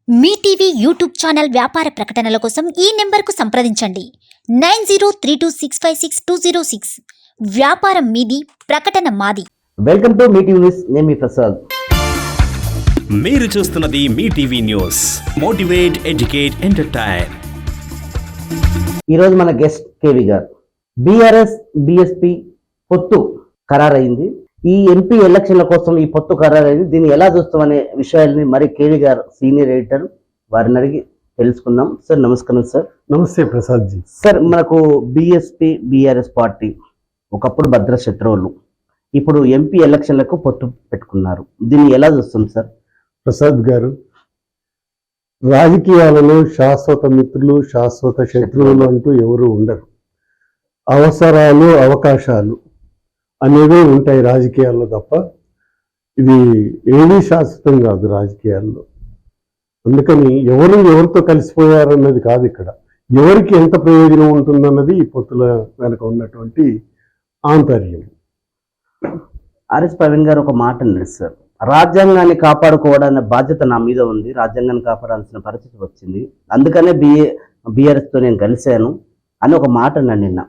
మీ TV YouTube channel వ్యాపార ప్రకటనల కోసం ఈ నెంబర్కు సంప్రదించండి 90325656 వ్యాపారం మీది ప్రకటన మాది. Welcome to Mee TV news. నేను మీ ప్రసాద్. మీరు చూస్తున్నది Mee TV news. Motivate, educate, entertain. ఈరోజు మన గెస్ట్ కేవి గారు. బీఆర్ఎస్ బీఎస్పీ పొత్తు ఖరారైంది. ఈ ఎంపీ ఎలక్షన్ల కోసం ఈ పొత్తు ఖరారైంది. దీన్ని ఎలా చూస్తామనే విషయాల్ని మరి కేవి గారు సీనియర్ ఎడిటర్ వారిని అడిగి తెలుసుకుందాం. సార్ నమస్కారం. సార్ నమస్తే ప్రసాద్ జీ. సార్, మనకు బీఎస్పీ బీఆర్ఎస్ పార్టీ ఒకప్పుడు భద్ర శత్రువులు, ఇప్పుడు ఎంపీ ఎలక్షన్లకు పొత్తు పెట్టుకున్నారు. దీన్ని ఎలా చూస్తాం సార్? ప్రసాద్ గారు, రాజకీయాలలో శాశ్వత మిత్రులు శాశ్వత శత్రువులు అంటూ ఎవరు ఉండరు. అవసరాలు అవకాశాలు అనేవి ఉంటాయి రాజకీయాల్లో తప్ప ఇది ఏమీ శాశ్వతం కాదు రాజకీయాల్లో. అందుకని ఎవరితో కలిసిపోయారన్నది కాదు ఇక్కడ, ఎవరికి ఎంత ప్రయోజనం ఉంటుందన్నది ఈ పొత్తుల వెనక ఉన్నటువంటి ఆంతర్యం. ఆర్ఎస్ ప్రవీణ్ గారు ఒక మాట అన్నారు సార్, రాజ్యాంగాన్ని కాపాడుకోవడానికి బాధ్యత నా మీద ఉంది, రాజ్యాంగాన్ని కాపాడాల్సిన పరిస్థితి వచ్చింది, అందుకనే బీఆర్ఎస్తో నేను కలిశాను అని ఒక మాట అన్నాను నిన్న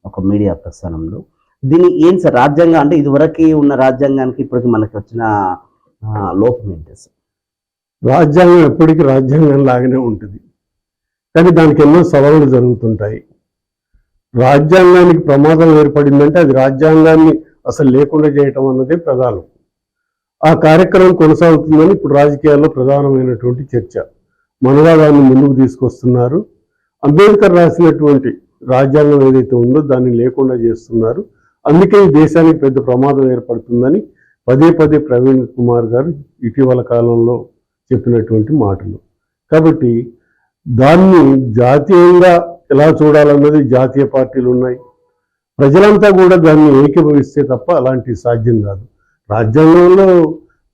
ఒక మీడియా ప్రస్థానంలో. దీని ఏం సార్, రాజ్యాంగం అంటే ఇదివరకు ఉన్న రాజ్యాంగానికి ఇప్పటికి మనకి వచ్చిన లోపం ఏంటి సార్? రాజ్యాంగం ఎప్పటికీ రాజ్యాంగం లాగానే ఉంటుంది, కానీ దానికి ఎన్నో సవాళ్ళు జరుగుతుంటాయి. రాజ్యాంగానికి ప్రమాదం ఏర్పడిందంటే అది రాజ్యాంగాన్ని అసలు లేకుండా చేయటం అన్నదే ప్రధానం. ఆ కార్యక్రమం కొనసాగుతుందని ఇప్పుడు రాజకీయాల్లో ప్రధానమైనటువంటి చర్చ. మనవాదాన్ని ముందుకు తీసుకొస్తున్నారు. అంబేద్కర్ రాసినటువంటి రాజ్యాంగం ఏదైతే ఉందో దాన్ని లేకుండా చేస్తున్నారు. అందుకే ఈ దేశానికి పెద్ద ప్రమాదం ఏర్పడుతుందని పదే పదే ప్రవీణ్ కుమార్ గారు ఇటీవల కాలంలో చెప్పినటువంటి మాటలు. కాబట్టి దాన్ని జాతీయంగా ఎలా చూడాలన్నది జాతీయ పార్టీలు ఉన్నాయి. ప్రజలంతా కూడా దాన్ని ఏకీభవిస్తే తప్ప అలాంటి సాధ్యం కాదు. రాజ్యాంగంలో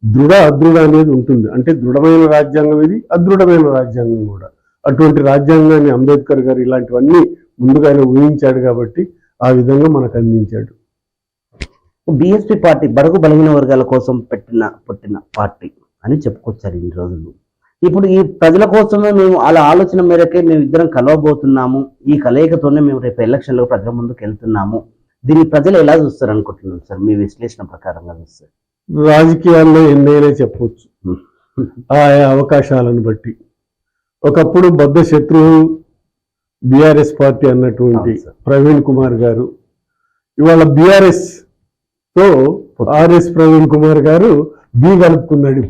దృఢ అదృఢ అనేది ఉంటుంది. అంటే దృఢమైన రాజ్యాంగం ఇది, అదృఢమైన రాజ్యాంగం కూడా. అటువంటి రాజ్యాంగాన్ని అంబేద్కర్ గారు ఇలాంటివన్నీ ముందుగానే ఊహించాడు కాబట్టి ఆ విధంగా మనకు అందించాడు. బీఎస్పీ పార్టీ బడుగు బలహీన వర్గాల కోసం పుట్టిన పార్టీ అని చెప్పుకొచ్చారు ఇన్ని రోజులు. ఇప్పుడు ఈ ప్రజల కోసమే మేము అలా ఆలోచన మేరకే మేము ఇద్దరం కలవబోతున్నాము, ఈ కలయికతోనే మేము రేపు ఎలక్షన్లో ప్రజల ముందుకు వెళ్తున్నాము. దీన్ని ప్రజలు ఎలా చూస్తారు అనుకుంటున్నారు సార్, మీ విశ్లేషణ ప్రకారంగా చూస్తారు? రాజకీయాల్లో ఎన్నైనా చెప్పవచ్చు ఆయా అవకాశాలను బట్టి. ఒకప్పుడు బద్ధ శత్రువు బీఆర్ఎస్ పార్టీ అన్నటువంటి ప్రవీణ్ కుమార్ గారు ఇవాళ బీఆర్ఎస్ తో ఆర్ఎస్ ప్రవీణ్ కుమార్ గారు బి కలుపుకున్నాడు.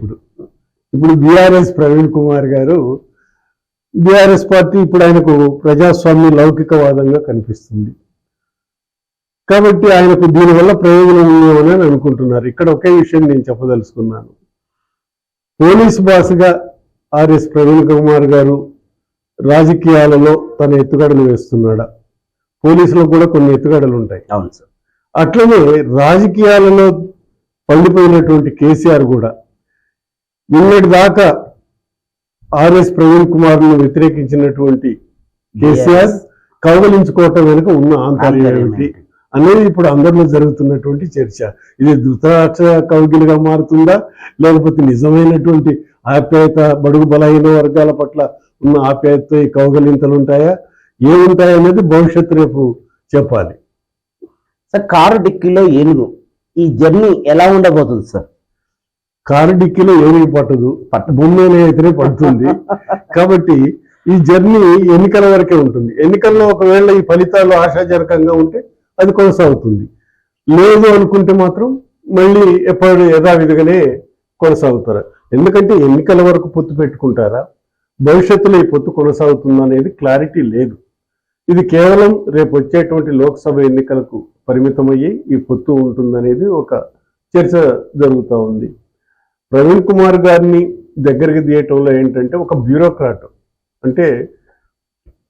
ఇప్పుడు బీఆర్ఎస్ ప్రవీణ్ కుమార్ గారు బీఆర్ఎస్ పార్టీ ఇప్పుడు ఆయనకు ప్రజాస్వామ్య లౌకికవాదంగా కనిపిస్తుంది. కాబట్టి ఆయనకు దీనివల్ల ప్రయోజనం ఉందేమని అని అనుకుంటున్నారు. ఇక్కడ ఒకే విషయం నేను చెప్పదలుచుకున్నాను. పోలీస్ బాస్గా ఆర్ఎస్ ప్రవీణ్ కుమార్ గారు రాజకీయాలలో తన ఎత్తుగడలు వేస్తున్నాడా? పోలీసులో కూడా కొన్ని ఎత్తుగడలు ఉంటాయి. అవును సార్. అట్లనే రాజకీయాలలో పండిపోయినటువంటి కేసీఆర్ కూడా నిన్నటి దాకా ఆర్ఎస్ ప్రవీణ్ కుమార్ ను వ్యతిరేకించినటువంటి కేసీఆర్ కౌగలించుకోవటం వెనుక ఉన్న ఆంతర్యం ఏమిటి అనేది ఇప్పుడు అందరిలో జరుగుతున్నటువంటి చర్చ. ఇది ధృతరాష్ట్ర కౌగిలిగా మారుతుందా, లేకపోతే నిజమైనటువంటి ఆప్యాయత బడుగు బలహీన వర్గాల పట్ల ఉన్న ఆప్యాయతతో ఈ కౌగలింతలు ఉంటాయా, ఏముంటాయనేది భవిష్యత్తు రేపు చెప్పాలి. సార్, కారు డిక్కీలో ఏనుగు, ఈ జర్నీ ఎలా ఉండబోతుంది సార్? కారు డిక్కీలో ఏనుగు పట్టదు, భూమి అయితేనే పడుతుంది. కాబట్టి ఈ జర్నీ ఎన్నికల వరకే ఉంటుంది. ఎన్నికల్లో ఒకవేళ ఈ ఫలితాలు ఆశాజనకంగా ఉంటే అది కొనసాగుతుంది, లేదు అనుకుంటే మాత్రం మళ్ళీ ఎప్పుడు యథావిధిగానే కొనసాగుతారు. ఎందుకంటే ఎన్నికల వరకు పొత్తు పెట్టుకుంటారా, భవిష్యత్తులో ఈ పొత్తు కొనసాగుతుందా అనేది క్లారిటీ లేదు. ఇది కేవలం రేపు వచ్చేటువంటి లోక్సభ ఎన్నికలకు పరిమితమయ్యి ఈ పొత్తు ఉంటుందనేది ఒక చర్చ జరుగుతూ ఉంది. ప్రవీణ్ కుమార్ గారిని దగ్గరికి తీయటంలో ఏంటంటే ఒక బ్యూరోక్రాట్, అంటే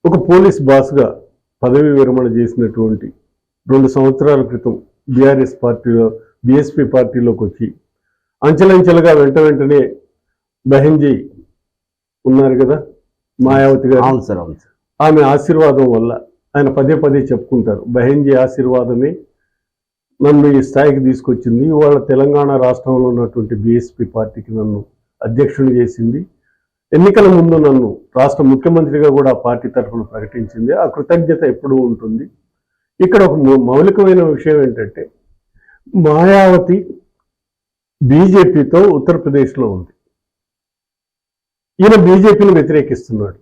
ఒక పోలీస్ బాస్గా పదవి విరమణ చేసినటువంటి 2 సంవత్సరాల క్రితం బీఆర్ఎస్ పార్టీలో బీఎస్పీ పార్టీలోకి వచ్చి అంచెలంచెలుగా వెంటనే బెహెన్జీ ఉన్నారు కదా మాయావతి గారు, అవును సార్, అవును సార్, ఆమె ఆశీర్వాదం వల్ల ఆయన పదే పదే చెప్పుకుంటారు, బెహెన్జీ ఆశీర్వాదమే నన్ను ఈ స్థాయికి తీసుకొచ్చింది. ఇవాళ తెలంగాణ రాష్ట్రంలో ఉన్నటువంటి బీఎస్పీ పార్టీకి నన్ను అధ్యక్షుని చేసింది. ఎన్నికల ముందు నన్ను రాష్ట్ర ముఖ్యమంత్రిగా కూడా ఆ పార్టీ తరఫున ప్రకటించింది. ఆ కృతజ్ఞత ఎప్పుడూ ఉంటుంది. ఇక్కడ ఒక మౌలికమైన విషయం ఏంటంటే, మాయావతి బీజేపీతో ఉత్తరప్రదేశ్లో ఉంది. ఈయన బీజేపీని వ్యతిరేకిస్తున్నాడు,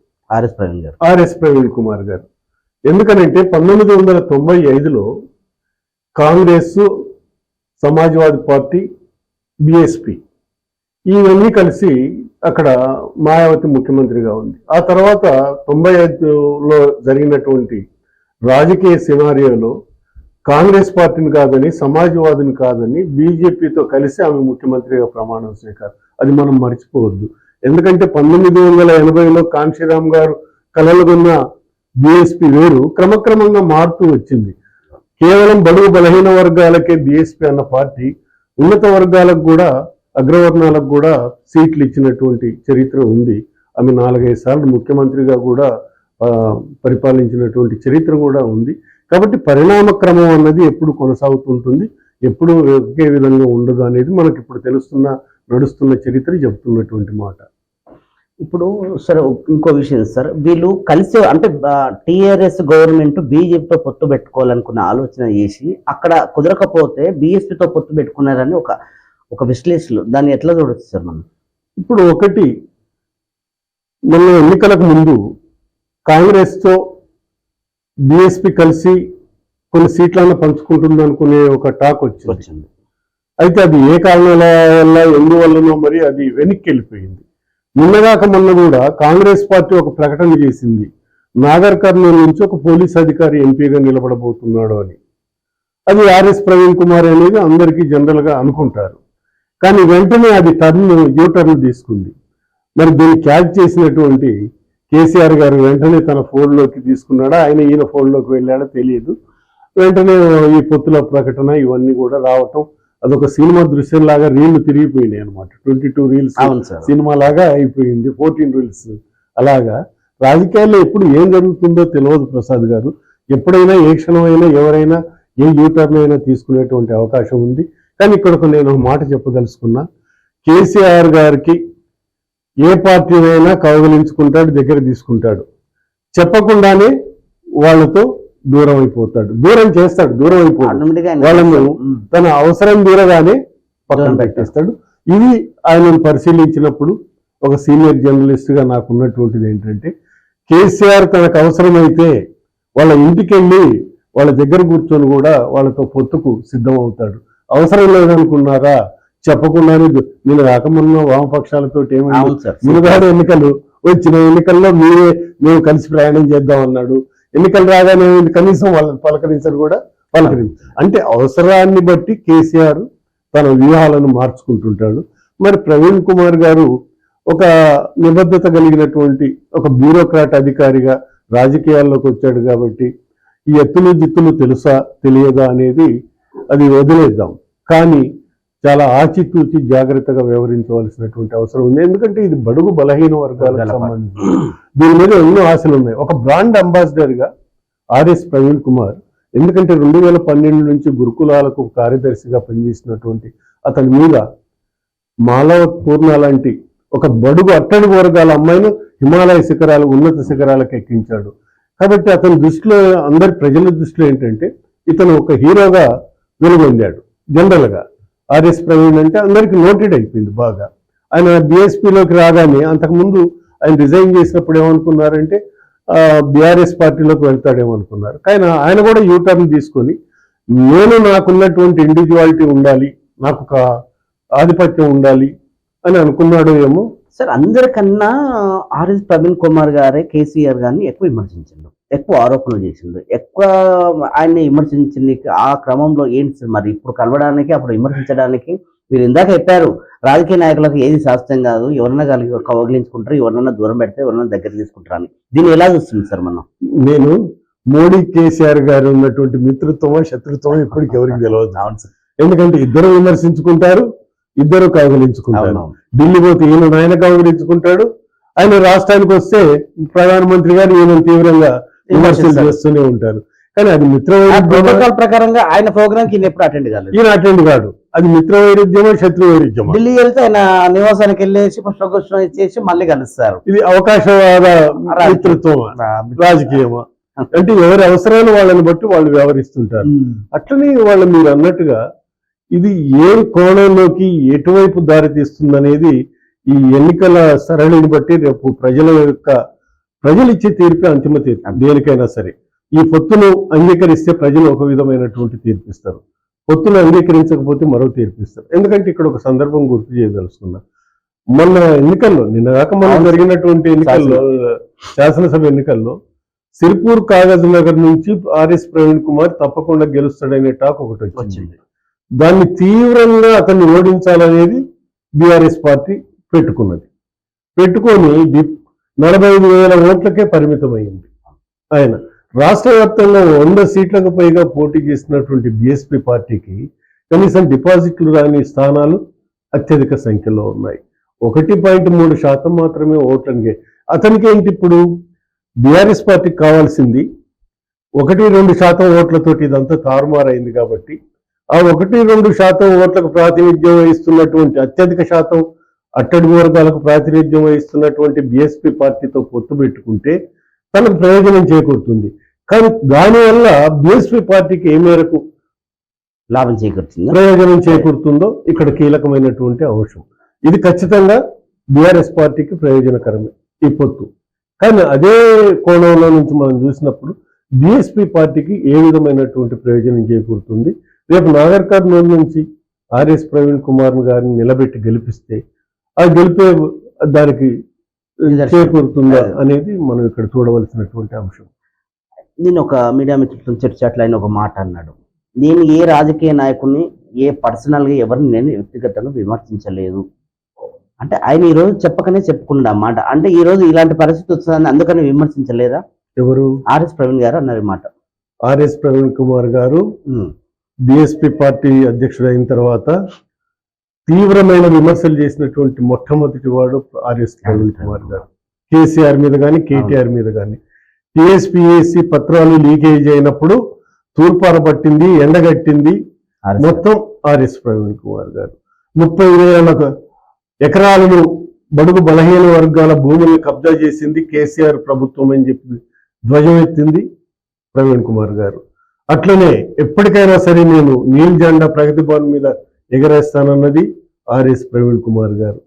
ఆర్ఎస్ ప్రవీణ్ కుమార్ గారు. ఎందుకనంటే 1995లో కాంగ్రెస్, సమాజ్వాదీ పార్టీ, బిఎస్పి ఇవన్నీ కలిసి అక్కడ మాయావతి ముఖ్యమంత్రిగా ఉంది. ఆ తర్వాత 95లో జరిగినటువంటి రాజకీయ సినారియోలో కాంగ్రెస్ పార్టీని కాదని, సమాజ్వాదిని కాదని బీజేపీతో కలిసి ఆమె ముఖ్యమంత్రిగా ప్రమాణం స్వీకారం. అది మనం మర్చిపోవద్దు. ఎందుకంటే 1980లో కాంశీరామ్ గారు కలలుగొన్న బిఎస్పి వేరు క్రమక్రమంగా మారుతూ వచ్చింది. కేవలం బడుగు బలహీన వర్గాలకే బిఎస్పి అన్న పార్టీ ఉన్నత వర్గాలకు కూడా, అగ్రవర్ణాలకు కూడా సీట్లు ఇచ్చినటువంటి చరిత్ర ఉంది. ఆమె 4-5 సార్లు ముఖ్యమంత్రిగా కూడా పరిపాలించినటువంటి చరిత్ర కూడా ఉంది. కాబట్టి పరిణామ క్రమం అన్నది ఎప్పుడు కొనసాగుతుంటుంది, ఎప్పుడు ఒకే విధంగా ఉండదు అనేది మనకి ఇప్పుడు నడుస్తున్న చరిత్ర చెబుతున్నటువంటి మాట. ఇప్పుడు సార్ ఇంకో విషయం సార్, వీళ్ళు కలిసి అంటే టిఆర్ఎస్ గవర్నమెంట్ బీజేపీతో పొత్తు పెట్టుకోవాలనుకున్న ఆలోచన చేసి అక్కడ కుదరకపోతే బీఎస్పీతో పొత్తు పెట్టుకున్నారని ఒక విశ్లేషణలు, దాన్ని ఎట్లా చూడొచ్చు సార్ మనం? ఇప్పుడు ఒకటి, మొన్న ఎన్నికలకు ముందు కాంగ్రెస్తో బిఎస్పీ కలిసి కొన్ని సీట్లను పంచుకుంటుంది అనుకునే ఒక టాక్ వచ్చింది. అయితే అది ఏ కారణాల వల్ల, ఎందువల్లనో మరి అది వెనక్కి వెళ్ళిపోయింది. నిన్నగాక మొన్న కూడా కాంగ్రెస్ పార్టీ ఒక ప్రకటన చేసింది, నాగర్ కర్నూలు నుంచి ఒక పోలీస్ అధికారి ఎంపీగా నిలబడబోతున్నాడు అని. అది ఆర్ఎస్ ప్రవీణ్ కుమార్ అనేది అందరికీ జనరల్ గా అనుకుంటారు. కానీ వెంటనే అది యూటర్న్ తీసుకుంది. మరి దీన్ని క్యాచ్ చేసినటువంటి కేసీఆర్ గారు వెంటనే తన ఫోన్లోకి తీసుకున్నాడా, ఈయన ఫోన్లోకి వెళ్ళాడా తెలియదు. వెంటనే ఈ పొత్తుల ప్రకటన ఇవన్నీ కూడా రావటం, అదొక సినిమా దృశ్యం లాగా రీళ్లు తిరిగిపోయినాయి అనమాట. 22 రీల్స్ సినిమా లాగా అయిపోయింది, 14 రీల్స్. అలాగా రాజకీయాల్లో ఎప్పుడు ఏం జరుగుతుందో తెలియదు ప్రసాద్ గారు. ఎప్పుడైనా ఏ క్షణమైనా ఎవరైనా ఏ యూటర్న్ అయినా తీసుకునేటువంటి అవకాశం ఉంది. కానీ ఇక్కడ నేను ఒక మాట చెప్పదలుచుకున్నా, కేసీఆర్ గారికి ఏ పార్టీనైనా కౌగిలించుకుంటాడు, దగ్గర తీసుకుంటాడు, చెప్పకుండానే వాళ్ళతో దూరం అయిపోతాడు, దూరం చేస్తాడు, దూరం అయిపోతాడు, వాళ్ళను తన అవసరం తీరగానే పక్కన పెట్టేస్తాడు. ఇది ఆయనను పరిశీలించినప్పుడు ఒక సీనియర్ జర్నలిస్ట్ గా నాకు ఉన్నటువంటిది ఏంటంటే, కేసీఆర్ తనకు అవసరమైతే వాళ్ళ ఇంటికి వెళ్ళి వాళ్ళ దగ్గర కూర్చొని కూడా వాళ్ళతో పొత్తుకు సిద్ధం అవుతాడు. అవసరం లేదనుకున్నారా, చెప్పకుండానే నేను రాకమున్న వామపక్షాలతో ఏమైంది, మునుగాడు ఎన్నికలు వచ్చిన ఎన్నికల్లో మేము కలిసి ప్రయాణం చేద్దాం అన్నాడు. ఎన్నికలు రాగానే కనీసం వాళ్ళని పలకరించడు కూడా అంటే అవసరాన్ని బట్టి కేసీఆర్ తన వ్యూహాలను మార్చుకుంటుంటాడు. మరి ప్రవీణ్ కుమార్ గారు ఒక నిబద్ధత కలిగినటువంటి ఒక బ్యూరోక్రాట్ అధికారిగా రాజకీయాల్లోకి వచ్చాడు కాబట్టి ఈ ఎత్తులు జిత్తులు తెలుసా తెలియదా అనేది అది వదిలేద్దాం. కానీ చాలా ఆచితూచి జాగ్రత్తగా వ్యవహరించవలసినటువంటి అవసరం ఉంది. ఎందుకంటే ఇది బడుగు బలహీన వర్గాలకు సంబంధించి దీని మీద ఎన్నో ఆశలు ఉన్నాయి. ఒక బ్రాండ్ అంబాసిడర్ గా ఆర్ఎస్ ప్రవీణ్ కుమార్, ఎందుకంటే 2012 నుంచి గురుకులాలకు కార్యదర్శిగా పనిచేసినటువంటి అతని మీద మాలవత్ పూర్ణ లాంటి ఒక బడుగు అట్టడుగు వర్గాల అమ్మాయిను హిమాలయ శిఖరాలు, ఉన్నత శిఖరాలకు ఎక్కించాడు. కాబట్టి అతని దృష్టిలో, అందరి ప్రజల దృష్టిలో ఏంటంటే ఇతను ఒక హీరోగా వెలుగొందాడు. జనరల్ గా ఆర్ఎస్ ప్రవీణ్ అంటే అందరికి నోటెడ్ అయిపోయింది బాగా. ఆయన బిఎస్పీలోకి రాగానే, అంతకుముందు ఆయన రిజైన్ చేసినప్పుడు ఏమనుకున్నారంటే బీఆర్ఎస్ పార్టీలోకి వెళ్తాడేమో అనుకున్నారు. కానీ ఆయన కూడా యూటర్న్ తీసుకొని నాకున్నటువంటి ఇండివిజువాలిటీ ఉండాలి, నాకు ఒక ఆధిపత్యం ఉండాలి అని అనుకున్నాడు ఏమో. సార్ అందరికన్నా ఆర్ఎస్ ప్రవీణ్ కుమార్ గారే కేసీఆర్ గారిని ఎక్కువ విమర్శించిండు, ఎక్కువ ఆరోపణలు చేసిండు, ఎక్కువ ఆయన్ని విమర్శించింది. ఆ క్రమంలో ఏంటి సార్ మరి ఇప్పుడు కలవడానికి, అప్పుడు విమర్శించడానికి? మీరు ఇందాక చెప్పారు, రాజకీయ నాయకులకు ఏది శాస్త్రం కాదు, ఎవరన్నా కౌగిలించుకుంటారు, ఎవరన్నా దూరం పెడితే ఎవరన్నా దగ్గర తీసుకుంటారు అని. దీన్ని ఎలా చూస్తుంది సార్ మనం? నేను మోడీ కేసీఆర్ గారు ఉన్నటువంటి మిత్రత్వమో శత్రుత్వమో ఇప్పటికి ఎవరికి తెలియదు. ఎందుకంటే ఇద్దరు విమర్శించుకుంటారు, ఇద్దరు కౌగిలించుకుంటారు. ఢిల్లీ పోతే ఆయన కౌగిలించుకుంటాడు, ఆయన రాష్ట్రానికి వస్తే ప్రధానమంత్రి గారు ఈయన తీవ్రంగా విమర్శలు చేస్తూనే ఉంటారు. కానీ అది మిత్ర ప్రోటోకాల్ ప్రకారంగా ఆయన ప్రోగ్రామ్ ఈయన ఎప్పుడు అటెండ్ కాలేదు, ఈయన అటెండ్ కాడు. అది మిత్ర వైరుధ్యమా శత్రు వైరుధ్యమా? ఢిల్లీ వెళ్తే ఆయన నివాసానికి వెళ్ళేసి పుష్పగుచ్చం ఇచ్చేసి మళ్ళీ కలుస్తారు. ఇది అవకాశవాద మిత్రత్వమా, రాజకీయమా? అంటే ఎవరి అవసరాలు వాళ్ళని బట్టి వాళ్ళు వ్యవహరిస్తుంటారు. అట్లనే వాళ్ళు మీరు అన్నట్టుగా ఇది ఏ కోణంలోకి ఎటువైపు దారితీస్తుందనేది ఈ ఎన్నికల సరళిని బట్టి రేపు ప్రజలు ఇచ్చే తీర్పే అంతిమ తీర్పు. దేనికైనా సరే ఈ పొత్తును అంగీకరిస్తే ప్రజలు ఒక విధమైనటువంటి తీర్పిస్తారు, పొత్తును అంగీకరించకపోతే మరో తీర్పిస్తారు. ఎందుకంటే ఇక్కడ ఒక సందర్భం గుర్తు చేయదలుచుకున్నా. మొన్న ఎన్నికల్లో మొన్న జరిగినటువంటి ఎన్నికల్లో, శాసనసభ ఎన్నికల్లో సిర్పూర్ కాగజ్ నగర్ నుంచి ఆర్ఎస్ ప్రవీణ్ కుమార్ తప్పకుండా గెలుస్తాడనే టాక్ ఒకటి వచ్చింది. దాన్ని తీవ్రంగా అతన్ని ఓడించాలనేది బీఆర్ఎస్ పార్టీ పెట్టుకొని 45,000 ఓట్లకే పరిమితమైంది. ఆయన రాష్ట్ర వ్యాప్తంగా 100 సీట్లకు పైగా పోటీ చేసినటువంటి బీఎస్పీ పార్టీకి కనీసం డిపాజిట్లు రాని స్థానాలు అత్యధిక సంఖ్యలో ఉన్నాయి. 1.3% మాత్రమే ఓట్లకి. అతనికి ఏంటి ఇప్పుడు బీఆర్ఎస్ పార్టీకి కావాల్సింది 1-2% ఓట్లతోటి ఇదంతా తారుమారైంది. కాబట్టి ఆ 1-2% ఓట్లకు ప్రాతినిధ్యం వహిస్తున్నటువంటి అత్యధిక శాతం అట్టడుగు వర్గాలకు ప్రాతినిధ్యం వహిస్తున్నటువంటి బీఎస్పీ పార్టీతో పొత్తు పెట్టుకుంటే తనకు ప్రయోజనం చేకూరుతుంది. కానీ దానివల్ల బీఎస్పీ పార్టీకి ఏ మేరకు లాభం చేకూరుతుంది, ప్రయోజనం చేకూరుతుందో ఇక్కడ కీలకమైనటువంటి అంశం. ఇది ఖచ్చితంగా బీఆర్ఎస్ పార్టీకి ప్రయోజనకరమే ఈ పొత్తు. కానీ అదే కోణంలో నుంచి మనం చూసినప్పుడు బీఎస్పీ పార్టీకి ఏ విధమైనటువంటి ప్రయోజనం చేకూరుతుంది? రేపు నాగర్ కర్నూలు నుంచి ఆర్ఎస్ ప్రవీణ్ కుమార్ గారిని నిలబెట్టి గెలిపిస్తే ఆ గెలిపే దానికి చేకూరుతుందా అనేది మనం ఇక్కడ చూడవలసినటువంటి అంశం. నేను ఒక మీడియా మిత్రులతో చర్చలో ఆయన ఒక మాట అన్నాడు, నేను ఏ రాజకీయ నాయకుడిని పర్సనల్గా ఎవరిని నేను వ్యక్తిగతంగా విమర్శించలేదు అంటే ఆయన ఈరోజు చెప్పకనే చెప్పుకున్నాడు అన్నమాట. అంటే ఈ రోజు ఇలాంటి పరిస్థితి వస్తుందని అందుకని విమర్శించలేదా? ఎవరు? ఆర్ఎస్ ప్రవీణ్ గారు అన్నారు మాట. ఆర్ఎస్ ప్రవీణ్ కుమార్ గారు బీఎస్పీ పార్టీ అధ్యక్షుడు అయిన తర్వాత తీవ్రమైన విమర్శలు చేసినటువంటి మొట్టమొదటి వాడు ఆర్ఎస్ ప్రవీణ్ కుమార్ గారు. కేసీఆర్ మీద కానీ కేటీఆర్ మీద కానీ టీఎస్పీఎస్సీ పత్రాలు లీకేజ్ అయినప్పుడు తూర్పార పట్టింది, ఎండగట్టింది మొత్తం ఆర్ఎస్ ప్రవీణ్ కుమార్ గారు. 30,000 ఎకరాలను బడుగు బలహీన వర్గాల భూముల్ని కబ్జా చేసింది కేసీఆర్ ప్రభుత్వం అని చెప్పి ధ్వజం ఎత్తింది ప్రవీణ్ కుమార్ గారు. అట్లనే ఎప్పటికైనా సరే నేను నీల్ జెండా ప్రగతి భవన్ మీద ఎగరేస్తానన్నది ఆర్ఎస్ ప్రవీణ్ కుమార్ గారు.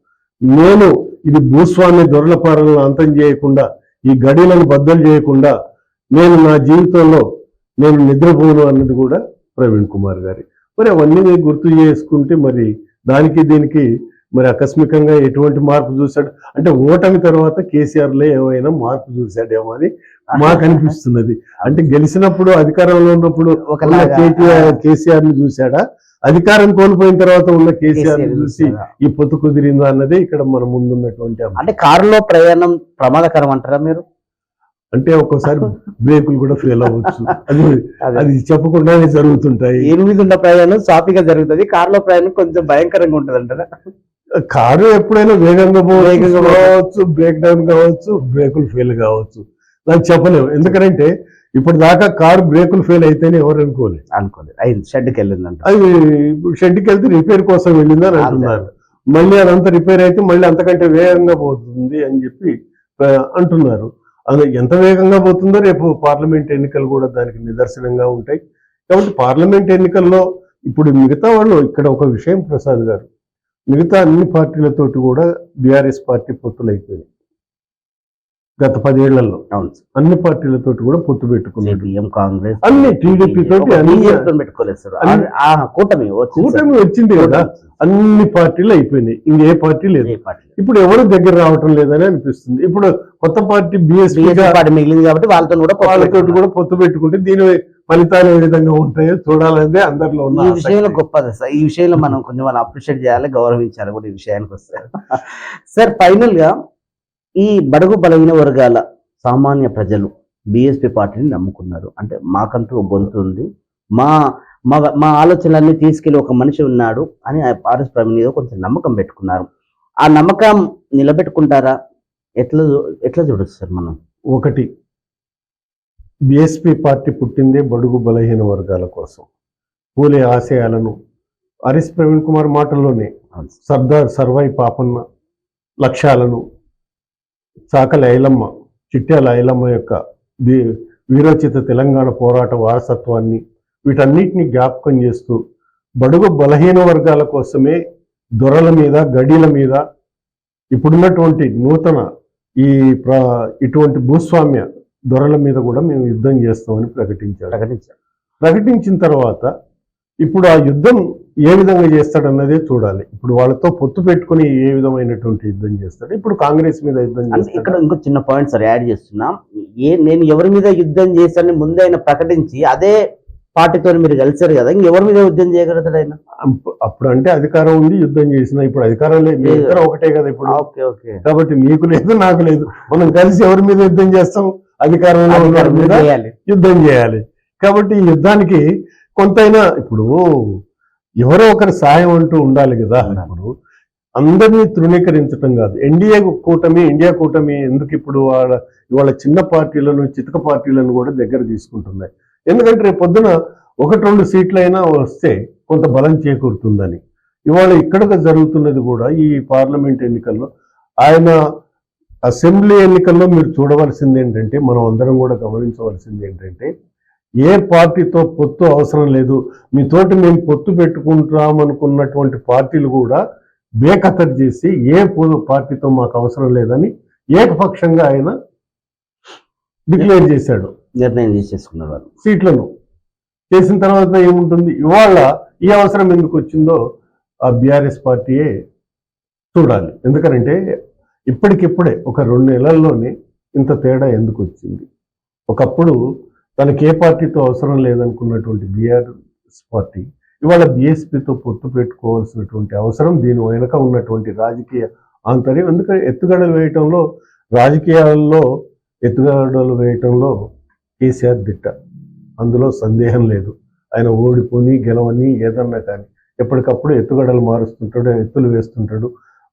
నేను ఇది భూస్వామ్య దొరలపాలనను అంతం చేయకుండా, ఈ గడిలను బద్దలు చేయకుండా నేను నా జీవితంలో నేను నిద్రపోను అన్నది కూడా ప్రవీణ్ కుమార్ గారి. మరి అవన్నీ గుర్తు చేసుకుంటే మరి దానికి దీనికి మరి ఆకస్మికంగా ఎటువంటి మార్పు చూశాడు అంటే ఓటమి తర్వాత కేసీఆర్లో ఏమైనా మార్పు చూశాడేమో అని మాకు అనిపిస్తున్నది. అంటే గెలిచినప్పుడు అధికారంలో ఉన్నప్పుడు కేసీఆర్ ని చూశాడా, అధికారం కోల్పోయిన తర్వాత ఉన్న కేసీఆర్ ని చూసి ఈ పొత్తు కుదిరిందా అన్నదే ఇక్కడ మన ముందున్నటువంటి. అంటే కారులో ప్రయాణం ప్రమాదకరం అంటారా మీరు? అంటే ఒక్కోసారి బ్రేకులు కూడా ఫెయిల్ అవ్వచ్చు, అది చెప్పకుండానే జరుగుతుంటాయి. 8 ఉన్న ప్రయాణం సాఫీగా జరుగుతుంది, కారులో ప్రయాణం కొంచెం భయంకరంగా ఉంటుంది అంటారా? కారు ఎప్పుడైనా వేగంగా కావచ్చు, బ్రేక్ డౌన్ కావచ్చు, బ్రేకులు ఫెయిల్ కావచ్చు, నాకు చెప్పలేము. ఎందుకంటే ఇప్పుడు దాకా కారు బ్రేకులు ఫెయిల్ అయితేనే ఎవరు అనుకోలేదు. అయింది, షెడ్కి వెళ్ళిందంట. అది ఇప్పుడు షెడ్కి వెళ్తే రిపేర్ కోసం వెళ్ళిందని అంటున్నారు. మళ్ళీ అదంతా రిపేర్ అయితే మళ్ళీ అంతకంటే వేగంగా పోతుంది అని చెప్పి అంటున్నారు. అది ఎంత వేగంగా పోతుందో రేపు పార్లమెంట్ ఎన్నికలు కూడా దానికి నిదర్శనంగా ఉంటాయి. కాబట్టి పార్లమెంట్ ఎన్నికల్లో ఇప్పుడు మిగతా వాళ్ళు ఇక్కడ ఒక విషయం ప్రసాద్ గారు, మిగతా అన్ని పార్టీలతోటి కూడా బీఆర్ఎస్ పార్టీ పొత్తులు అయిపోయింది గత 10 ఏళ్లలో. అన్ని పార్టీలతోటి కూడా పొత్తు పెట్టుకున్నారు. కాంగ్రెస్ అన్ని టీడీపీ తోటి కూటమి వచ్చింది కదా, అన్ని పార్టీలు అయిపోయినాయి, ఇంకే పార్టీ లేదు. ఇప్పుడు ఎవరు దగ్గర రావటం లేదని అనిపిస్తుంది. ఇప్పుడు కొత్త పార్టీ బీఎస్పీ పార్టీ మిగిలింది కాబట్టి వాళ్ళతో కూడా పొత్తు పెట్టుకుంటే దీని ఫలితాలు ఏ విధంగా ఉంటాయో చూడాలనే అందరిలో ఉన్న ఈ విషయంలో గొప్పది సార్. ఈ విషయంలో మనం కొంచెం వాళ్ళు అప్రిషియేట్ చేయాలి, గౌరవించాలి కూడా ఈ విషయానికి వస్తారు. సార్ ఫైనల్ గా ఈ బడుగు బలహీన వర్గాల సామాన్య ప్రజలు బీఎస్పీ పార్టీని నమ్ముకున్నారు. అంటే మాకంటూ ఒక గొంతు ఉంది, మా ఆలోచనలన్నీ తీసుకెళ్లి ఒక మనిషి ఉన్నాడు అని ఆర్ఎస్ ప్రవీణ్ మీద కొంచెం నమ్మకం పెట్టుకున్నారు. ఆ నమ్మకం నిలబెట్టుకుంటారా? ఎట్లా చూడొచ్చు సార్ మనం? ఒకటి, బీఎస్పీ పార్టీ పుట్టిందే బడుగు బలహీన వర్గాల కోసం. పూలే ఆశయాలను ఆర్ఎస్ ప్రవీణ్ కుమార్ మాటల్లోనే అవును సార్. సర్దార్ సర్వాయి పాపన్న లక్ష్యాలను, చాకలి ఐలమ్మ, చిట్యాల ఐలమ్మ యొక్క వీరోచిత తెలంగాణ పోరాట వారసత్వాన్ని వీటన్నిటిని జ్ఞాపకం చేస్తూ బడుగు బలహీన వర్గాల కోసమే దొరల మీద, గడీల మీద, ఇప్పుడున్నటువంటి నూతన ఇటువంటి భూస్వామ్య దొరల మీద కూడా మేము యుద్ధం చేస్తామని ప్రకటించిన తర్వాత ఇప్పుడు ఆ యుద్ధం ఏ విధంగా చేస్తాడన్నదే చూడాలి. ఇప్పుడు వాళ్ళతో పొత్తు పెట్టుకుని ఏ విధమైనటువంటి యుద్ధం చేస్తాడు, ఇప్పుడు కాంగ్రెస్ మీద యుద్ధం చేస్తాడు. ఇక్కడ ఇంకో చిన్న పాయింట్ సార్ యాడ్ చేస్తున్నాం. నేను ఎవరి మీద యుద్ధం చేస్తానని ముందే ఆయన ప్రకటించి అదే పార్టీతో మీరు కలిసారు కదా, ఇంకెవరి మీద యుద్ధం చేయగలుగుతాడు ఆయన? అప్పుడు అంటే అధికారం ఉంది, యుద్ధం చేసిన. ఇప్పుడు అధికారం లేదు, ఇద్దరు ఒకటే కదా ఇప్పుడు. కాబట్టి మీకు లేదు, నాకు లేదు, మనం కలిసి ఎవరి మీద యుద్ధం చేస్తాం? అధికారంలో ఉన్న మీద యుద్ధం చేయాలి. కాబట్టి ఈ యుద్ధానికి కొంతైనా ఇప్పుడు ఎవరో ఒకరి సాయం అంటూ ఉండాలి కదా. ఇప్పుడు అందరినీ తృణీకరించడం కాదు. ఇండియా కూటమి ఎందుకు ఇప్పుడు ఇవాళ చిన్న పార్టీలను, చితక పార్టీలను కూడా దగ్గర తీసుకుంటున్నాయి. ఎందుకంటే రేపు పొద్దున 1-2 సీట్లైనా వస్తే కొంత బలం చేకూరుతుందని. ఇవాళ ఇక్కడ జరుగుతున్నది కూడా ఈ పార్లమెంట్ ఎన్నికల్లో, ఆయన అసెంబ్లీ ఎన్నికల్లో మీరు చూడవలసింది ఏంటంటే, మనం అందరం కూడా గమనించవలసింది ఏంటంటే, ఏ పార్టీతో పొత్తు అవసరం లేదు, మీతోటి మేము పొత్తు పెట్టుకుంటామనుకున్నటువంటి పార్టీలు కూడా బేఖతరు చేసి ఏ పార్టీతో మాకు అవసరం లేదని ఏకపక్షంగా ఆయన డిక్లేర్ చేశాడు, నిర్ణయం చేసేసుకున్నారు సీట్లను. చేసిన తర్వాత ఏముంటుంది, ఇవాళ ఈ అవసరం ఎందుకు వచ్చిందో ఆ బీఆర్ఎస్ పార్టీయే చూడాలి. ఎందుకంటే ఇప్పటికిప్పుడే ఒక 2 నెలల్లోనే ఇంత తేడా ఎందుకు వచ్చింది? ఒకప్పుడు తనకి ఏ పార్టీతో అవసరం లేదనుకున్నటువంటి బీఆర్ఎస్ పార్టీ ఇవాళ బీఎస్పీతో పొత్తు పెట్టుకోవాల్సినటువంటి అవసరం, దీని వెనుక ఉన్నటువంటి రాజకీయ ఆంతర్యం. ఎందుకంటే రాజకీయాల్లో ఎత్తుగడలు వేయటంలో కేసీఆర్ దిట్ట, అందులో సందేహం లేదు. ఆయన ఓడిపోని గెలవని ఏదన్నా కానీ ఎప్పటికప్పుడు ఎత్తుగడలు మారుస్తుంటాడు, ఎత్తులు వేస్తుంటాడు,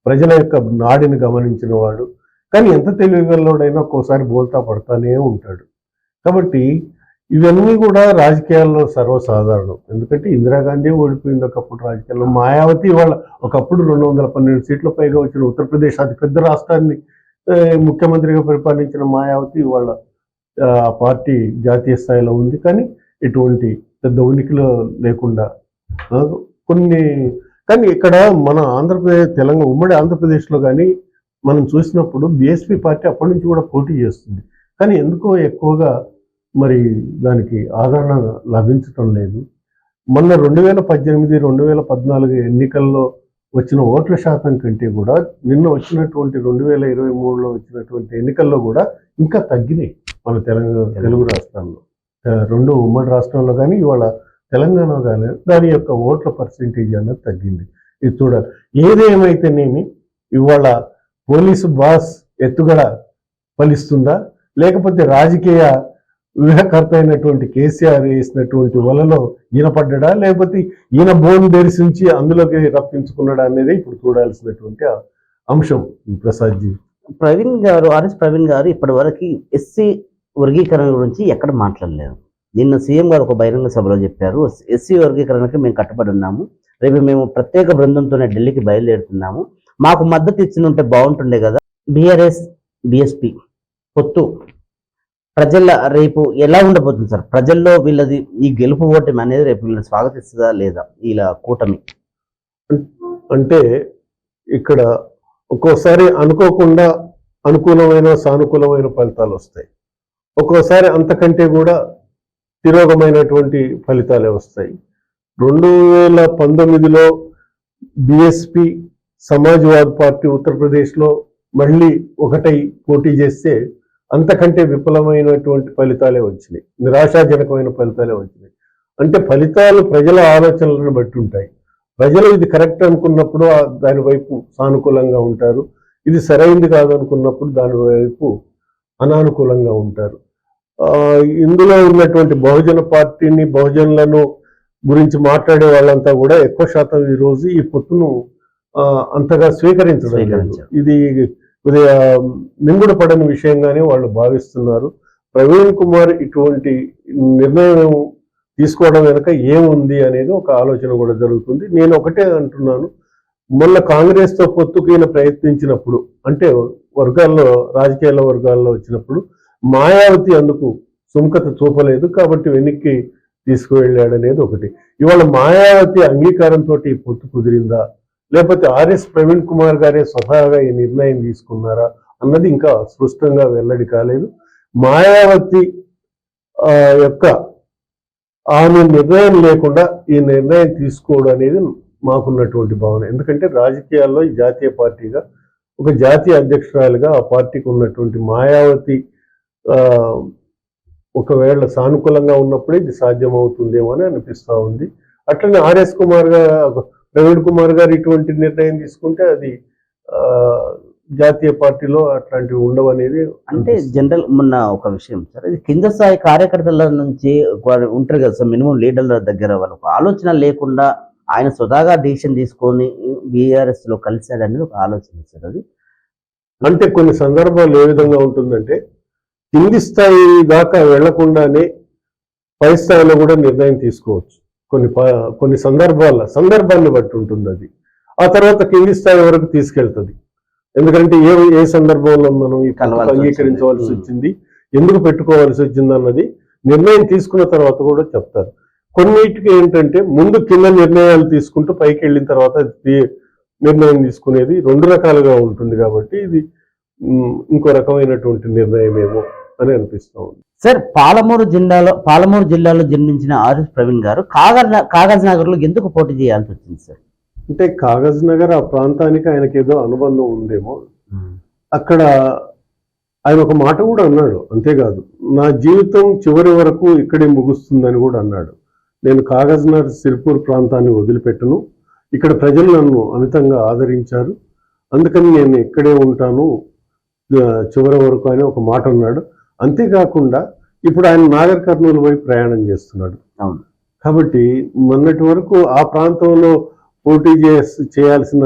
ప్రజల యొక్క నాడిని గమనించిన వాడు. కానీ ఎంత తెలివిగలవాడైనా ఒక్కోసారి బోల్తా పడతానే ఉంటాడు. కాబట్టి ఇవన్నీ కూడా రాజకీయాల్లో సర్వసాధారణం. ఎందుకంటే ఇందిరాగాంధీ ఓడిపోయింది ఒకప్పుడు రాజకీయాల్లో, మాయావతి వాళ్ళ ఒకప్పుడు 212 సీట్ల పైగా వచ్చిన ఉత్తరప్రదేశ్ అతిపెద్ద రాష్ట్రాన్ని ముఖ్యమంత్రిగా పరిపాలించిన మాయావతి వాళ్ళ పార్టీ జాతీయ స్థాయిలో ఉంది. కానీ ఇటువంటి పెద్ద ఉనికిలో లేకుండా కానీ ఇక్కడ మన ఆంధ్రప్రదేశ్, తెలంగాణ, ఉమ్మడి ఆంధ్రప్రదేశ్లో కానీ మనం చూసినప్పుడు బీఎస్పీ పార్టీ అప్పటి నుంచి కూడా పోటీ చేస్తుంది. కానీ ఎందుకో ఎక్కువగా మరి దానికి ఆదరణ లభించటం లేదు. మొన్న 2018, 2014 ఎన్నికల్లో వచ్చిన ఓట్ల శాతం కంటే కూడా నిన్న వచ్చినటువంటి 2023లో వచ్చినటువంటి ఎన్నికల్లో కూడా ఇంకా తగ్గినాయి మన తెలుగు రాష్ట్రాల్లో. 2 ఉమ్మడి రాష్ట్రాల్లో కానీ ఇవాళ తెలంగాణ కానీ దాని యొక్క ఓట్ల పర్సెంటేజ్ అన్నది తగ్గింది. ఇది చూడాలి. ఏదేమైతేనేమి ఇవాళ పోలీసు బాస్ ఎత్తుగడ ఫలిస్తుందా, లేకపోతే రాజకీయ వ్యూహకర్త అయినటువంటి కేసీఆర్ వేసినటువంటి వలలో ఈయన పడ్డా, లేకపోతే ఈయన బోన్ తెరిసించి అందులోకి రప్పించుకున్నాడా అనేది ఇప్పుడు చూడాల్సినటువంటి అంశం. ప్రసాద్జీ, ఆర్ఎస్ ప్రవీణ్ గారు ఇప్పటి వరకు ఎస్సీ వర్గీకరణ గురించి ఎక్కడ మాట్లాడలేదు. నిన్న సీఎం గారు ఒక బహిరంగ సభలో చెప్పారు, ఎస్సీ వర్గీకరణకి మేము కట్టుబడి ఉన్నాము, రేపు మేము ప్రత్యేక బృందంతోనే ఢిల్లీకి బయలుదేరుతున్నాము, మాకు మద్దతు ఇచ్చినుంటే బాగుంటుండే కదా. బీఆర్ఎస్ బీఎస్పీ పొత్తు ప్రజల రేపు ఎలా ఉండబోతుంది సార్? ప్రజల్లో వీళ్ళది ఈ గెలుపు ఓటమి అనేది రేపు వీళ్ళని స్వాగతిస్తుందా లేదా ఇలా కూటమి? అంటే ఇక్కడ ఒక్కోసారి అనుకోకుండా అనుకూలమైన సానుకూలమైన ఫలితాలు వస్తాయి, ఒక్కోసారి అంతకంటే కూడా తిరోగమైనటువంటి ఫలితాలే వస్తాయి. 2019లో బీఎస్పీ సమాజ్వాదీ పార్టీ ఉత్తరప్రదేశ్లో మళ్ళీ ఒకటై పోటీ చేస్తే అంతకంటే విఫలమైనటువంటి ఫలితాలే వచ్చినాయి, నిరాశాజనకమైన ఫలితాలే వచ్చినాయి. అంటే ఫలితాలు ప్రజల ఆలోచనలను బట్టి ఉంటాయి. ప్రజలు ఇది కరెక్ట్ అనుకున్నప్పుడు దాని వైపు సానుకూలంగా ఉంటారు, ఇది సరైంది కాదు అనుకున్నప్పుడు దాని వైపు అనానుకూలంగా ఉంటారు. ఇందులో ఉన్నటువంటి బహుజన పార్టీని, బహుజనులను గురించి మాట్లాడే వాళ్ళంతా కూడా ఎక్కువ శాతం ఈ రోజు ఈ పొత్తును అంతగా స్వీకరించడం లేదు. ఇది కొద్దిగా మింగుడు పడని విషయంగానే వాళ్ళు భావిస్తున్నారు. ప్రవీణ్ కుమార్ ఇటువంటి నిర్ణయం తీసుకోవడం వెనుక ఏముంది అనేది ఒక ఆలోచన కూడా జరుగుతుంది. నేను ఒకటే అంటున్నాను, మొన్న కాంగ్రెస్తో పొత్తుకు ఈయన ప్రయత్నించినప్పుడు, అంటే రాజకీయ వర్గాల్లో వచ్చినప్పుడు మాయావతి అందుకు సుముఖత చూపలేదు, కాబట్టి వెనక్కి తీసుకువెళ్ళాడనేది ఒకటి. ఇవాళ మాయావతి అంగీకారంతో ఈ పొత్తు కుదిరిందా, లేకపోతే ఆర్ఎస్ ప్రవీణ్ కుమార్ గారే స్వతహాగా ఈ నిర్ణయం తీసుకున్నారా అన్నది ఇంకా స్పష్టంగా వెల్లడి కాలేదు. మాయావతి యొక్క ఆమె నిర్ణయం లేకుండా ఈ నిర్ణయం తీసుకోవడం అనేది మాకున్నటువంటి భావన. ఎందుకంటే రాజకీయాల్లో ఈ జాతీయ పార్టీగా ఒక జాతీయ అధ్యక్షురాలుగా ఆ పార్టీకి ఉన్నటువంటి మాయావతి ఒకవేళ సానుకూలంగా ఉన్నప్పుడే ఇది సాధ్యమవుతుందేమో అని అనిపిస్తూ ఉంది. అట్లనే ప్రవీణ్ కుమార్ గారు ఇటువంటి నిర్ణయం తీసుకుంటే అది జాతీయ పార్టీలో అట్లాంటివి ఉండవు అనేది. అంటే జనరల్ మొన్న ఒక విషయం సార్, ఇది కింద స్థాయి కార్యకర్తల నుంచి ఉంటారు కదా సార్, మినిమం లీడర్ల దగ్గర వాళ్ళకు ఆలోచన లేకుండా ఆయన స్వతహాగా డిసిషన్ తీసుకొని బీఆర్ఎస్ లో కలిశాడనేది ఒక ఆలోచన సార్. అది అంటే కొన్ని సందర్భాలు ఏ విధంగా ఉంటుందంటే, కింది స్థాయి దాకా వెళ్లకుండానే పై స్థాయిలో కూడా నిర్ణయం తీసుకోవచ్చు. కొన్ని సందర్భాన్ని బట్టి ఉంటుంది అది. ఆ తర్వాత కింది స్థాయి వరకు తీసుకెళ్తుంది. ఎందుకంటే ఏ సందర్భంలో మనం ఈ అంగీకరించవలసి వచ్చింది, ఎందుకు పెట్టుకోవాల్సి వచ్చింది అన్నది నిర్ణయం తీసుకున్న తర్వాత కూడా చెప్తారు. కొన్నిటికి ఏంటంటే ముందు కింద నిర్ణయాలు తీసుకుంటూ పైకి వెళ్ళిన తర్వాత నిర్ణయం తీసుకునేది రెండు రకాలుగా ఉంటుంది. కాబట్టి ఇది ఇంకో రకమైనటువంటి నిర్ణయమేమో అని అనిపిస్తూ ఉంది. సార్, పాలమూరు జిల్లాలో జన్మించిన ఆర్ఎస్ ప్రవీణ్ గారు కాగజ్ నగర్ లో ఎందుకు పోటీ చేయాల్సి వచ్చింది సార్? అంటే కాగజ్ నగర్ ఆ ప్రాంతానికి ఆయనకి ఏదో అనుబంధం ఉందేమో. అక్కడ ఆయన ఒక మాట కూడా అన్నాడు, అంతేకాదు నా జీవితం చివరి వరకు ఇక్కడే ముగుస్తుందని కూడా అన్నాడు. నేను కాగజ్ నగర్ సిర్పూర్ ప్రాంతాన్ని వదిలిపెట్టను, ఇక్కడ ప్రజలు నన్ను అమితంగా ఆదరించారు, అందుకని నేను ఇక్కడే ఉంటాను చివరి వరకు అని ఒక మాట అన్నాడు. అంతేకాకుండా ఇప్పుడు ఆయన నాగర్ కర్నూలు వైపు ప్రయాణం చేస్తున్నాడు. కాబట్టి మొన్నటి వరకు ఆ ప్రాంతంలో పోటీ చేయాల్సిన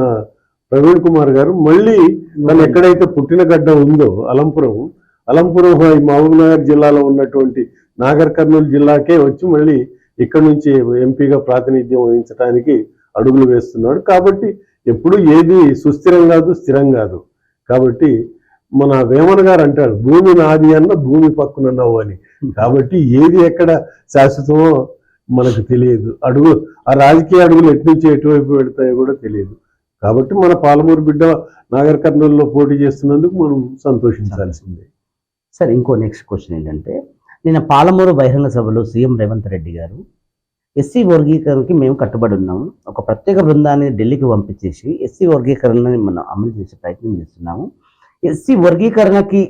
ప్రవీణ్ కుమార్ గారు మళ్ళీ తను ఎక్కడైతే పుట్టిన గడ్డ ఉందో అలంపురం మహబూబ్నగర్ జిల్లాలో ఉన్నటువంటి నాగర్ కర్నూలు జిల్లాకే వచ్చి మళ్ళీ ఇక్కడ నుంచి ఎంపీగా ప్రాతినిధ్యం వహించడానికి అడుగులు వేస్తున్నాడు. కాబట్టి ఎప్పుడు ఏది సుస్థిరం కాదు, స్థిరం కాదు. కాబట్టి మన వేమన గారు అంటారు, భూమి నాది అన్న భూమి పక్కన నవ్వు అని. కాబట్టి ఏది ఎక్కడ శాశ్వతమో మనకు తెలియదు. ఆ రాజకీయ అడుగులు ఎట్నుంచి ఎటువైపు పెడతాయో కూడా తెలియదు. కాబట్టి మన పాలమూరు బిడ్డ నాగర్ కర్నూలులో పోటీ చేస్తున్నందుకు మనం సంతోషించాల్సిందే. సార్, ఇంకో నెక్స్ట్ క్వశ్చన్ ఏంటంటే, నిన్న పాలమూరు బహిరంగ సభలో సీఎం రేవంత్ రెడ్డి గారు ఎస్సీ వర్గీకరణకి మేము కట్టుబడి ఉన్నాము, ఒక ప్రత్యేక బృందాన్ని ఢిల్లీకి పంపించేసి ఎస్సీ వర్గీకరణని మనం అమలు చేసే ప్రయత్నం చేస్తున్నాము, ఎస్సీ వర్గీకరణకి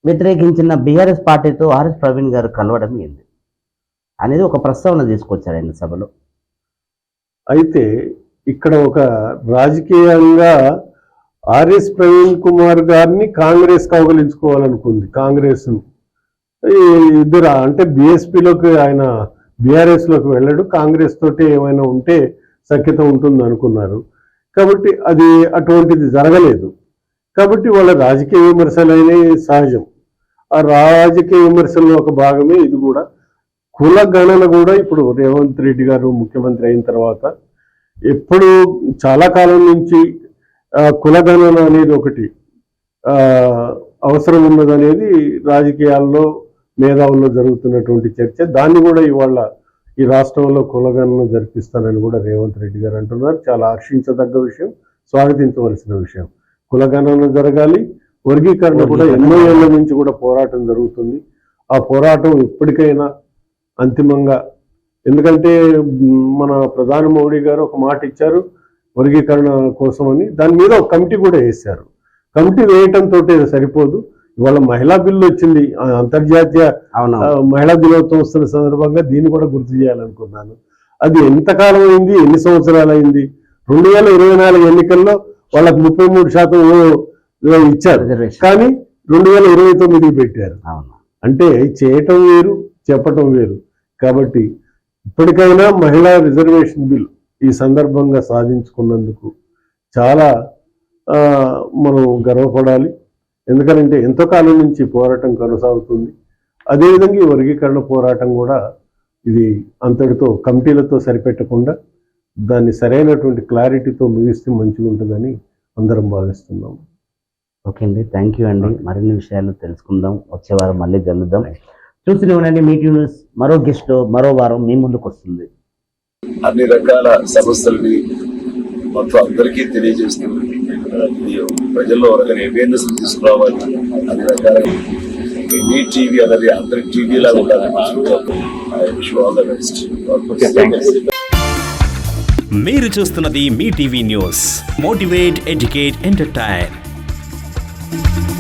వ్యతిరేకించిన బీఆర్ఎస్ పార్టీతో ఆర్ఎస్ ప్రవీణ్ గారు కలవడం ఏంది అనేది ఒక ప్రస్తావన తీసుకొచ్చారు ఆయన సభలో. అయితే ఇక్కడ ఒక రాజకీయంగా ఆర్ఎస్ ప్రవీణ్ కుమార్ గారిని కాంగ్రెస్ కౌగలించుకోవాలనుకుంది. కాంగ్రెస్ ఇద్దరు అంటే బీఎస్పీలోకి ఆయన బీఆర్ఎస్ లోకి వెళ్ళాడు, కాంగ్రెస్ తోటి ఏమైనా ఉంటే సఖ్యత ఉంటుంది అనుకున్నారు. కాబట్టి అది అటువంటిది జరగలేదు. కాబట్టి వాళ్ళ రాజకీయ విమర్శలైన సహజం. ఆ రాజకీయ విమర్శల్లో ఒక భాగమే ఇది కూడా. కుల గణన కూడా ఇప్పుడు రేవంత్ రెడ్డి గారు ముఖ్యమంత్రి అయిన తర్వాత ఎప్పుడు చాలా కాలం నుంచి కుల గణన అనేది ఒకటి అవసరం ఉన్నదనేది రాజకీయాల్లో మేధావుల్లో జరుగుతున్నటువంటి చర్చ. దాన్ని కూడా ఇవాళ ఈ రాష్ట్రంలో కులగణన జరిపిస్తానని కూడా రేవంత్ రెడ్డి గారు అంటున్నారు. చాలా హర్షించదగ్గ విషయం, స్వాగతించవలసిన విషయం. కులగణన జరగాలి, వర్గీకరణ కూడా ఎన్నో ఏళ్ల నుంచి కూడా పోరాటం జరుగుతుంది. ఆ పోరాటం ఇప్పటికైనా అంతిమంగా, ఎందుకంటే మన ప్రధాని మోడీ గారు ఒక మాట ఇచ్చారు వర్గీకరణ కోసమని, దాని మీద ఒక కమిటీ కూడా వేశారు. కమిటీ వేయటంతో సరిపోదు. ఇవాళ మహిళా బిల్లు వచ్చింది, అంతర్జాతీయ మహిళా దినోత్సవం వస్తున్న సందర్భంగా దీన్ని కూడా గుర్తు చేయాలనుకున్నాను. అది ఎంతకాలం అయింది, ఎన్ని సంవత్సరాలు అయింది? 2024 ఎన్నికల్లో వాళ్ళకు 33% ఇచ్చారు, కానీ 2029కి పెట్టారు. అంటే చేయటం వేరు, చెప్పటం వేరు. కాబట్టి ఇప్పటికైనా మహిళా రిజర్వేషన్ బిల్ ఈ సందర్భంగా సాధించుకున్నందుకు చాలా మనం గర్వపడాలి. ఎందుకంటే ఎంతో కాలం నుంచి పోరాటం కొనసాగుతుంది. అదేవిధంగా ఈ వర్గీకరణ పోరాటం కూడా ఇది అంతటితో కమిటీలతో సరిపెట్టకుండా దాన్ని సరైనటువంటి క్లారిటీతో ముగిస్తే మంచిగా ఉంటుందని అందరం భావిస్తున్నాం. ఓకే అండి, థ్యాంక్ యూ అండి. మరిన్ని విషయాలు తెలుసుకుందాం, వచ్చే వారం మళ్ళీ కలుద్దాం. చూస్తూనే ఉండండి మీటీ న్యూస్. మరో గెస్ట్ మరో వారం మీ ముందుకు వస్తుంది. అన్ని రకాల సమస్యలని మొత్తం అందరికీ తెలియజేస్తూ ప్రజల్లో ఒక అవేర్నెస్ తీసుకురావాలి. అన్ని రకాల మీ టీవీ అనేది అందరి టీవీ లాగా ఉండాలి. మీరు చూస్తున్నది Mee TV news. Motivate, educate, entertain.